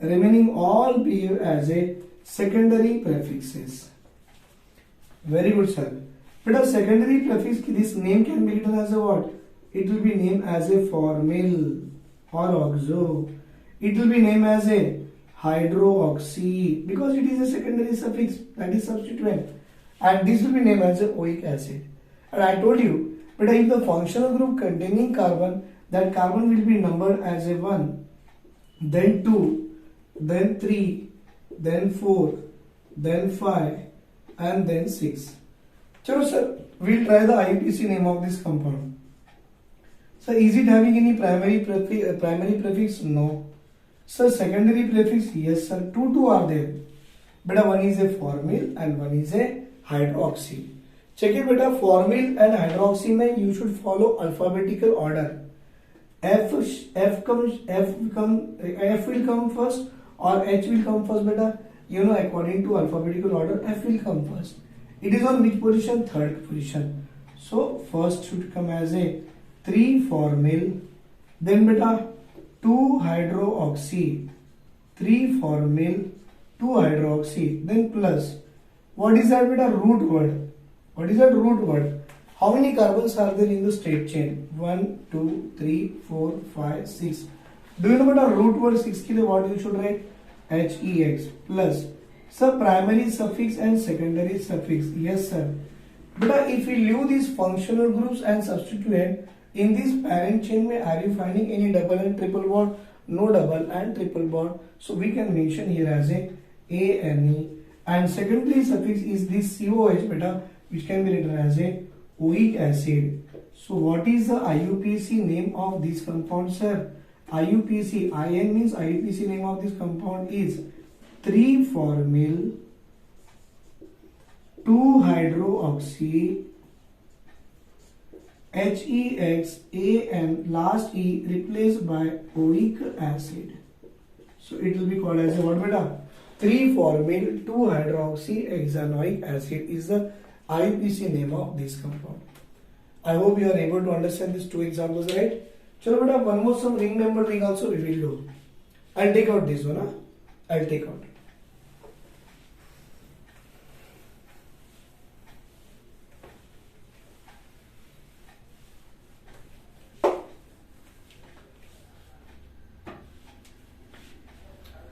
Remaining all behave as a secondary prefixes. Very good sir. But a secondary prefix, this name can be written as a what? It will be named as a formyl or oxo. It will be named as a hydroxy because it is a secondary suffix, that is substituent. And this will be named as a oic acid. And I told you, but if the functional group containing carbon, that carbon will be numbered as a 1, then 2, then 3, then 4, then 5, and then 6. Chalo sir, we'll try the IUPAC name of this compound. So is it having any primary prefix? No. Sir, secondary prefix? Yes sir, two are there. But one is a formyl and one is a hydroxy. Check it beta, formyl and hydroxy mein you should follow alphabetical order. F will come first or H will come first beta. You know, according to alphabetical order, F will come first. It is on which position? Third position. So first should come as a 3 formyl, then beta 2 hydroxy, 3-formyl 2-hydroxy, then plus. What is that beta? Root word. What is that root word? How many carbons are there in the straight chain? 1, 2, 3, 4, 5, 6. Do you know what a root word 6 kilo? What you should write? HEX plus. Sir, primary suffix and secondary suffix. Yes, sir. But if we leave these functional groups and substitute in this parent chain, are you finding any double and triple bond? No double and triple bond. So we can mention here as a ANE. And secondary suffix is this COH beta, which can be written as a oic acid. So what is the IUPAC name of this compound, sir? IUPAC, IN means IUPAC name of this compound is 3-formyl 2-hydroxy HEXAN, last E replaced by oic acid. So it will be called as a what beta? 3-formyl 2-hydroxyhexanoic acid is the IUPAC name of this compound. I hope you are able to understand these two examples, right? Chalo beta, one more some ring number ring also we will do. I'll take out this one. I'll take out.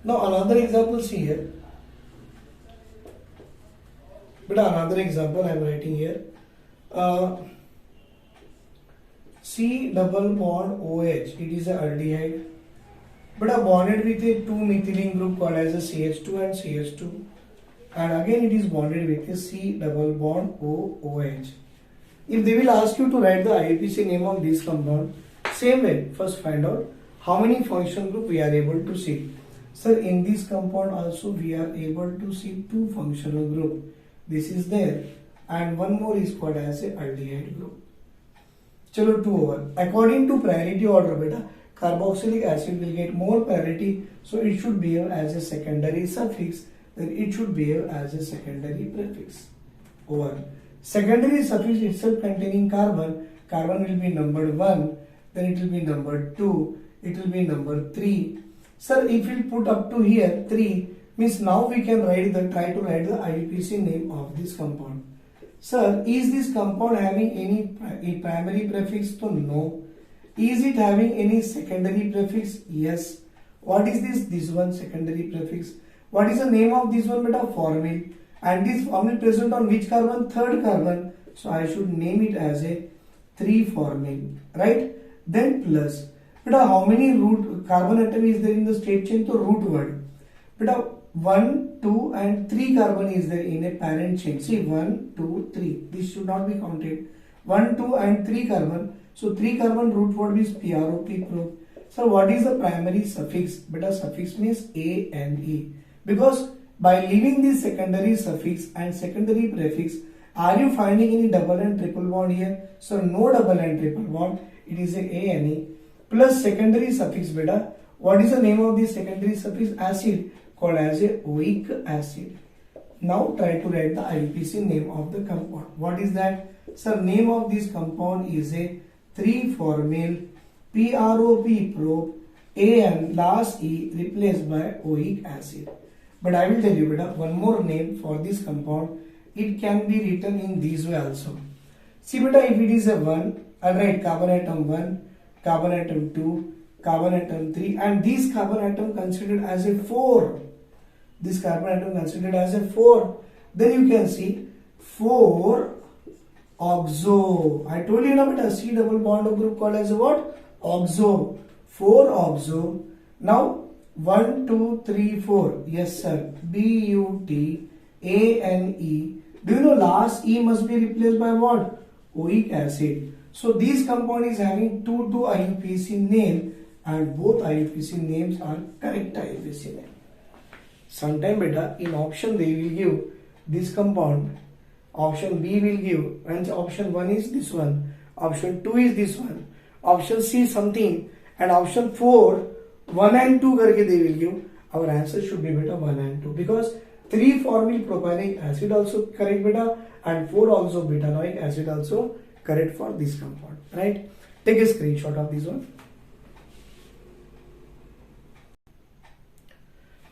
Now another example, see here. But another example I am writing here. C double bond OH. It is a aldehyde. But are bonded with a 2-methylene group called as a CH2 and CH2. And again it is bonded with a C double bond OOH. If they will ask you to write the IUPAC name of this compound, same way, first find out how many functional group we are able to see. Sir, in this compound also we are able to see 2 functional group. This is there and one more is called as a aldehyde group. Chalo 2 over. According to priority order beta, carboxylic acid will get more priority, so it should behave as a secondary suffix, then it should behave as a secondary prefix. Over. Secondary suffix itself containing carbon, carbon will be numbered 1, then it will be numbered 2, it will be numbered 3. Sir, if we put up to here 3, means now we can try to write the IUPAC name of this compound. Sir, is this compound having any primary prefix? So no. Is it having any secondary prefix? Yes. What is this? This one secondary prefix. What is the name of this one beta? Formyl. And this formyl present on which carbon? Third carbon. So I should name it as a 3-formyl. Right? Then plus. Beta, how many root carbon atom is there in the straight chain? So root word. Beta, 1, 2 and 3 carbon is there in a parent chain. See 1, 2, 3. This should not be counted. 1, 2 and 3 carbon. So 3 carbon root word is PROP prop. So what is the primary suffix? Beta, suffix means ANE. Because by leaving this secondary suffix and secondary prefix, are you finding any double and triple bond here? So no double and triple bond. It is a ANE. Plus secondary suffix beta. What is the name of this secondary suffix? Acid, called as a oic acid. Now try to write the IUPAC name of the compound. What is that? Sir, name of this compound is a 3-formyl PROP prop AN last E replaced by oic acid. But I will tell you beta, one more name for this compound. It can be written in this way also. See beta, if it is a 1, I'll write carbon atom 1, carbon atom 2, carbon atom 3 and this carbon atom considered as a 4. This carbon atom considered as a 4. Then you can see 4 oxo. I told you now beta, C double bond of group called as a what? Oxo. 4 oxo. Now 1, 2, 3, 4. Yes sir. BUTANE. Do you know last E must be replaced by what? Oic acid. So this compound is having 2 IUPAC name and both IUPAC names are correct IUPAC name. Sometime beta, in option they will give this compound, option B will give, and option 1 is this one, option 2 is this one, option C something, and option 4 1 and 2 करके they will give. Our answer should be beta 1 and 2 because 3-formyl propionic acid also correct beta and 4 also butanoic acid also correct for this compound. Right? Take a screenshot of this one.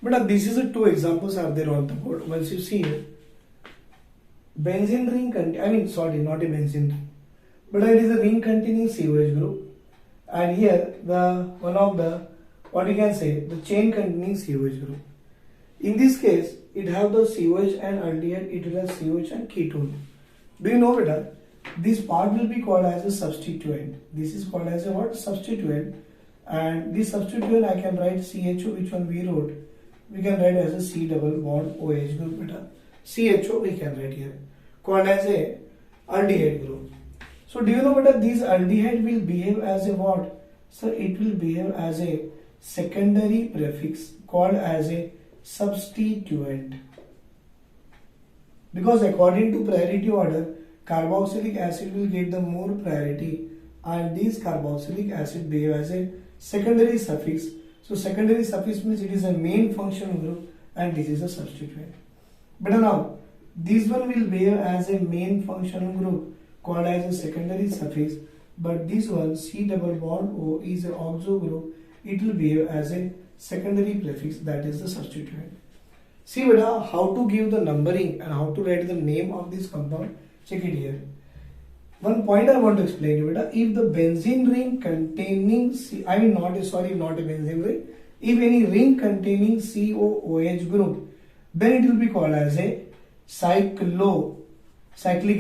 But this is the two examples are there on the board. Once you see it, benzene ring not a benzene ring, but it is a ring containing COH group, and here the one of the what you can say the chain containing COH group. In this case, it have the COH and aldehyde, it will have COH and ketone. Do you know better? This part will be called as a substituent. This is called as a what? Substituent. And this substituent I can write CHO, which one we wrote. We can write as a C double bond OH group beta. CHO we can write here. Called as a aldehyde group. So do you know better this aldehyde will behave as a what? So it will behave as a secondary prefix called as a substituent. Because according to priority order, carboxylic acid will get the more priority, and this carboxylic acid behave as a secondary suffix. So secondary suffix means it is a main functional group and this is a substituent. But now this one will behave as a main functional group called as a secondary suffix, but this one C double bond O is an oxo group. It will behave as a secondary prefix, that is the substituent. See beta how to give the numbering and how to write the name of this compound. Check it here. One point I want to explain you beta. If the benzene ring containing not a benzene ring. If any ring containing COOH group, then it will be called as a cyclic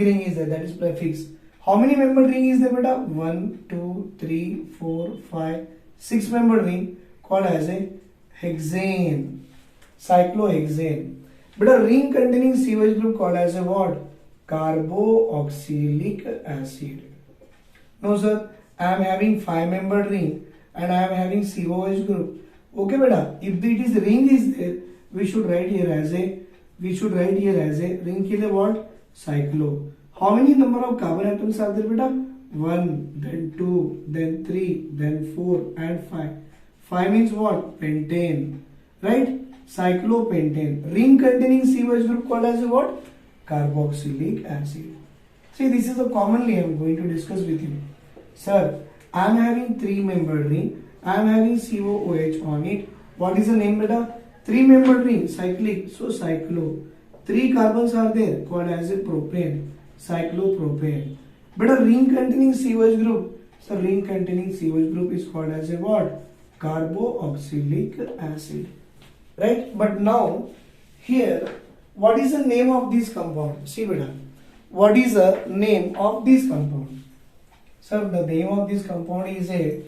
ring is there, that is prefix. How many membered ring is there beta? 1, 2, 3, 4, 5, 6 membered ring called as a hexane, cyclohexane. But a ring containing COH group called as a what? Carboxylic acid. No sir, I am having 5 membered ring and I am having COH group. Okay beta, if it is ring is there, we should write here as a ring ke liye what? Cyclo. How many number of carbon atoms are there beta? 1, then 2, then 3, then 4 and 5. 5 means what? Pentane. Right? Cyclopentane. Ring containing COH group called as a what? Carboxylic acid. See, this is the commonly I am going to discuss with you. Sir, I am having 3 membered ring. I am having COOH on it. What is the name beta? 3 membered ring, cyclic. So cyclo. 3 carbons are there called as a propane. Cyclopropane. But a ring containing COH group. So ring containing COH group is called as a what? Carboxylic acid. Right? But now here, what is the name of this compound? See beta. What is the name of this compound? Sir, the name of this compound is a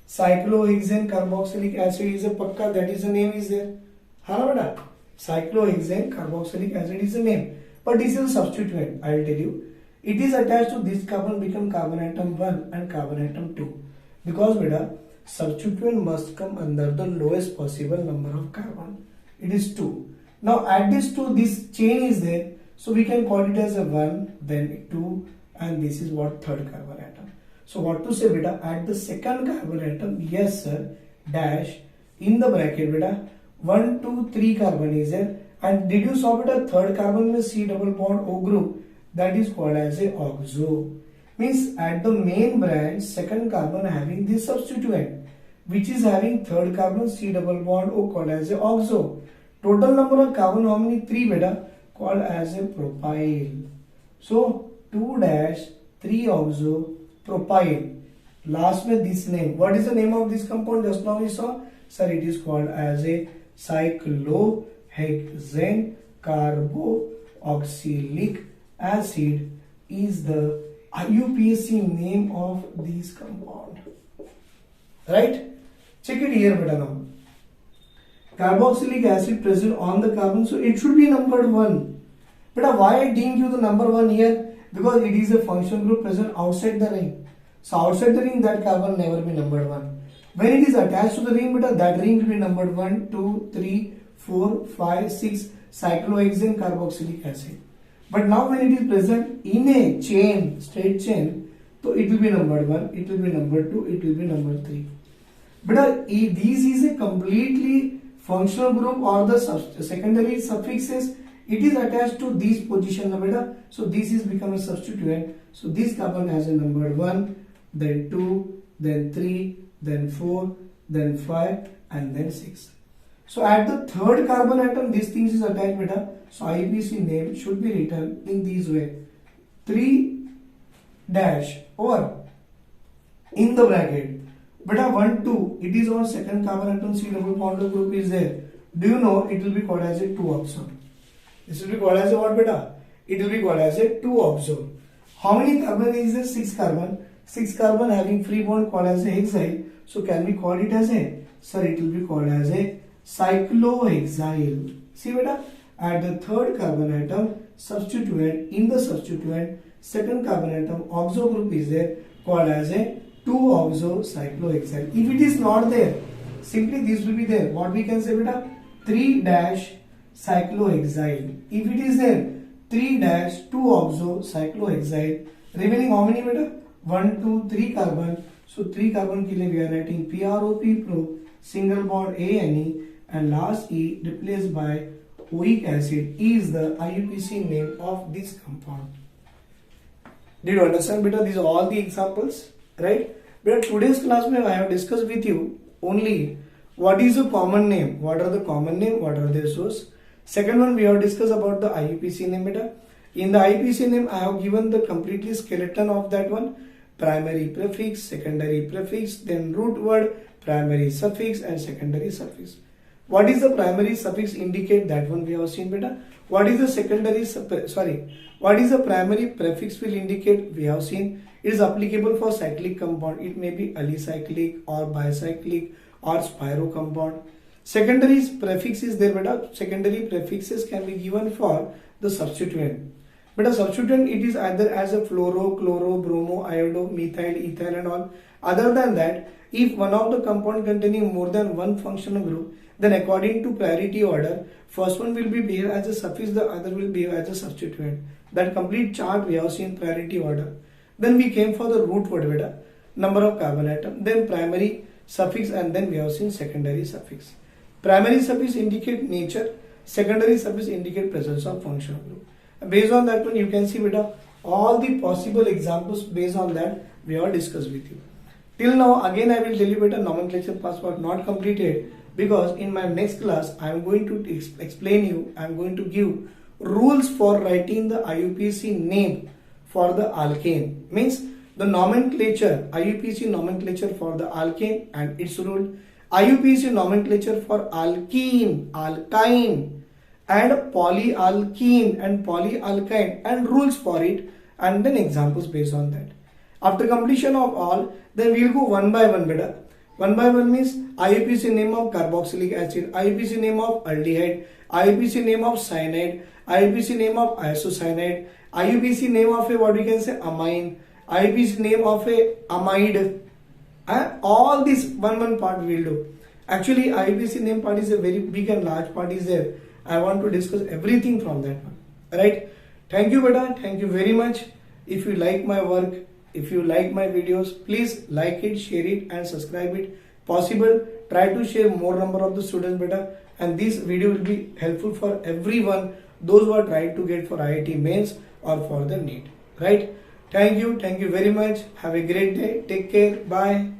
cyclohexane carboxylic acid is a pakka, that is the name is there. Hala beta. Cyclohexane carboxylic acid is the name. But this is a substituent, I will tell you. It is attached to this carbon become carbon atom 1 and carbon atom 2. Because beta, substituent must come under the lowest possible number of carbon. It is 2. Now add this to this chain is there, so we can call it as a 1, then 2, and this is what? Third carbon atom. So what to say beta? At the second carbon atom, yes sir, dash, in the bracket beta, 1, 2, 3 carbon is there, and did you saw beta third carbon with C double bond O group, that is called as a oxo. Means at the main branch, second carbon having this substituent, which is having third carbon C double bond O called as a oxo. Total number of carbon how many? 3 beta, called as a propyl. So 2-3 oxo propyl. Last में this name. What is the name of this compound? Just now we saw. Sir, it is called as a cyclohexane carboxylic acid is the IUPAC name of this compound. Right? Check it here beta now. Carboxylic acid present on the carbon, so it should be numbered 1. But why I didn't give the number 1 here? Because it is a functional group present outside the ring. So outside the ring, that carbon never be numbered 1. When it is attached to the ring, that ring will be numbered 1, 2, 3, 4, 5, 6 cyclohexane carboxylic acid. But now when it is present in a chain, straight chain, so it will be numbered 1, it will be numbered 2, it will be numbered 3. But this is a completely functional group or the secondary suffixes, it is attached to this position beta. So this is become a substituent. So this carbon has a number 1, then 2, then 3, then 4, then 5 and then 6. So at the third carbon atom, this thing is attached, beta. So IUPAC name should be written in this way: 3 dash or in the bracket. Beta 1 2. It is on second carbon atom. C double bond group is there. Do you know it will be called as a 2-oxone? This will be called as a what, beta? It will be called as a 2-oxone. How many carbon is there? 6 carbon. 6 carbon having free bond called as a hexyl. So can we call it as a? Sir, it will be called as a cyclohexyl. See, beta? At the third carbon atom, substituent, in the substituent, second carbon atom, oxo group is there called as a 2-oxocyclohexyl. If it is not there, simply this will be there. What we can say, beta? 3-cyclohexyl. If it is there, 3-2-oxocyclohexyl. Remaining how many, beta? 1 2 3 carbon. So 3 carbon ke liye we are writing PROP pro, single bond ANE, and last E replaced by oic acid is the IUPAC name of this compound. Did you understand, beta? These are all the examples, right? But today's class I have discussed with you only what is the common name, what are the common name, what are their source. Second one, we have discussed about the IUPAC name, beta. In the IUPAC name, I have given the completely skeleton of that one: primary prefix, secondary prefix, then root word, primary suffix, and secondary suffix. What is the primary suffix indicate? That one we have seen, beta. What is the secondary what is the primary prefix will indicate? We have seen. It is applicable for cyclic compound. It may be alicyclic or bicyclic or spiro compound. Secondary prefix is there, beta. Secondary prefixes can be given for the substituent. But a substituent, it is either as a fluoro, chloro, bromo, iodo, methyl, ethyl and all. Other than that, if one of the compound containing more than one functional group, then according to priority order, first one will be behave as a suffix, the other will behave as a substituent. That complete chart we have seen priority order. Then we came for the root word, beta, number of carbon atom, then primary suffix, and then we have seen secondary suffix. Primary suffix indicate nature, secondary suffix indicate presence of functional group. Based on that one, you can see, beta, all the possible examples based on that we have discussed with you. Till now, again I will tell you, beta, nomenclature passport not completed, because in my next class I am going to explain you, I am going to give rules for writing the IUPAC name for the alkane. Means the nomenclature, IUPAC nomenclature for the alkane and its rule, IUPAC nomenclature for alkene, alkyne, and polyalkene and polyalkyne, and rules for it, and then examples based on that. After completion of all, then we will go one by one, beta. One by one means IUPAC name of carboxylic acid, IUPAC name of aldehyde, IUPAC name of cyanide, IUPAC name of isocyanide, IUPAC name of a what we can say amine, IUPAC name of a amide. All this one part we will do. Actually, IUPAC name part is a very big and large part is there. I want to discuss everything from that one. Right? Thank you, beta. Thank you very much. If you like my work, if you like my videos, please like it, share it, and subscribe it. Possible, try to share more number of the students, beta. And this video will be helpful for everyone, those who are trying to get for IIT mains or for the NEET. Right? Thank you very much. Have a great day. Take care. Bye.